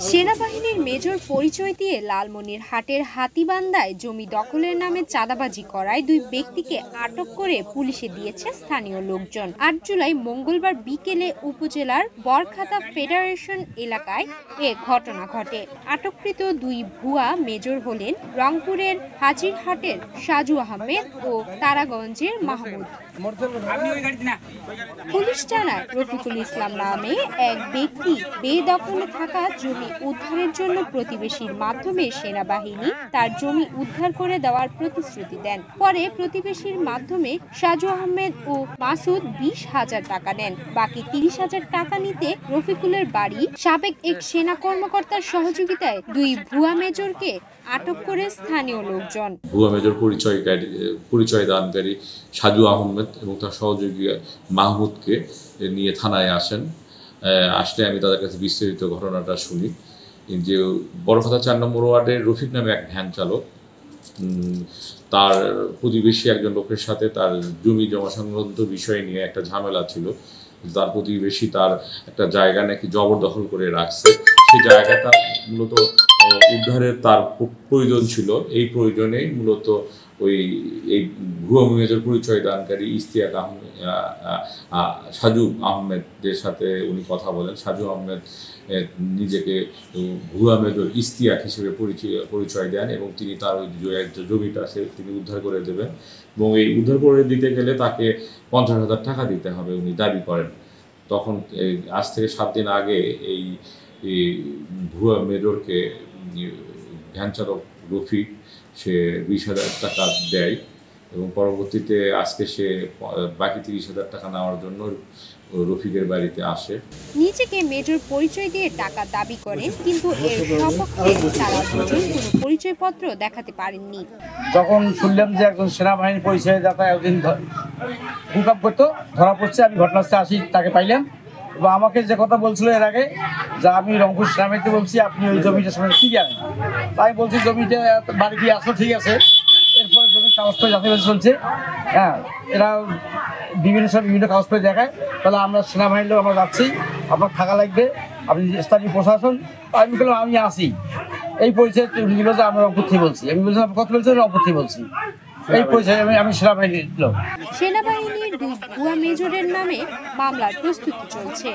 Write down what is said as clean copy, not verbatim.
সেনাবাহিনীর মেজর পরিচয় দিয়ে লালমনিরহাটের হাতীবান্ধায় জমি দখলের নামে চাঁদাবাজি করায় দুই ব্যক্তিকে আটক করে পুলিশে দিয়েছে স্থানীয় লোকজন। ৮ জুলাই মঙ্গলবার বিকেলে উপজেলার বরখাতা ফেডারেশন এলাকায় এ ঘটনা ঘটে। আটককৃত দুই ভুয়া মেজর হলেন রংপুরের হাজিরহাটের সাজু আহমেদ ও তারাগঞ্জের মাহমুদ। পুলিশ জানায় রফিকুল ইসলাম নামে এক ব্যক্তি বেদখলে থাকা জমি উদ্ধারের জন্য প্রতিবেশীর মাধ্যমে সেনাবাহিনী তার জমি উদ্ধার করে দেওয়ার প্রতিশ্রুতি দেন। পরে প্রতিবেশীর মাধ্যমে সাজু আহমেদ ও মাসুদ ২০,০০০ টাকা নেন। বাকি ৩০,০০০ টাকা নিতে রফিকুলের বাড়ি সাবেক এক সেনা কর্মকর্তার সহযোগিতায় দুই ভুয়া মেজরকে আটক করে স্থানীয় লোকজন। ভুয়া মেজর পরিচয় দানকারী সাজু আহমেদ এবং তার সহযোগী মাহমুদকে নিয়ে থানায় আসলে আমি তাদের কাছে বিস্তারিত ঘটনাটা শুনি যে বড়খাতা ৪ নম্বর ওয়ার্ডের রফিক নামে এক ভ্যান চালক তার প্রতিবেশী একজন লোকের সাথে তার জমি জমা সংক্রান্ত বিষয় নিয়ে একটা ঝামেলা ছিল। তার প্রতিবেশী তার একটা জায়গা নাকি জবরদখল করে রাখছে, সেই জায়গাটা মূলত উদ্ধারের তার প্রয়োজন ছিল। এই প্রয়োজনেই মূলত এই ভুয়া মেজর পরিচয় দানকারী সাজু আহমেদের সাথে উনি কথা বলেন। সাজু আহমেদ নিজেকে ভুয়া মেজর ইস্তিয়াক হিসেবে পরিচয় দেন এবং তিনি তার ওই জমিটা তিনি উদ্ধার করে দেবেন এবং এই উদ্ধার করে দিতে গেলে তাকে ৫০,০০০ টাকা দিতে হবে উনি দাবি করেন। তখন আজ থেকে ৭ দিন আগে এই ভুয়া মেজরকে ভ্যান চালক রফিক সে ২০,০০০ টাকা দেয় এবং পরবর্তীতে আজকে সে বাকি ৩০,০০০ টাকা নেওয়ার জন্য রফিকের বাড়িতে আসে। নিজেকে মেজর পরিচয় দিয়ে টাকা দাবি করেন, কিন্তু এর সপক্ষে তারা দুজন কোনো পরিচয়পত্র দেখাতে পারেননি। যখন শুনলাম যে একজন সেনাবাহিনীর পরিচয় দাতা একদিন হুকআপ করতো, ধরা পড়ছে, আমি ঘটনাস্থলে আসি, তাকে পাইলাম এবং আমাকে যে কথা বলছিল এর আগে যে আমি রংপুর সেনাবাহিনীতে বলছি আপনি ওই জমিটার সঙ্গে কি জানেন, তাই বলছি জমিটা বাড়ি দিয়ে আসলো, ঠিক আছে। এরপরে জমির কাগজপত্র যাচাই চলছে, হ্যাঁ, এরা বিভিন্ন কাগজপত্র দেখায়, তাহলে আমরা সেনাবাহিনীর লোক আমরা যাচ্ছি, আপনার থাকা লাগবে, আপনি স্থানীয় প্রশাসন। আমি বললাম আমি আসি, এই পরিচয় দিল যে আমরা রংপুর থেকে বলছি। আমি বলছিলাম কত বলছি, রংপুর থেকে বলছি, এই পরিচয় আমি সেনাবাহিনীর লোক। সেনাবাহিনীর দুই ভুয়া মেজরের নামে মামলার প্রস্তুতি চলছে।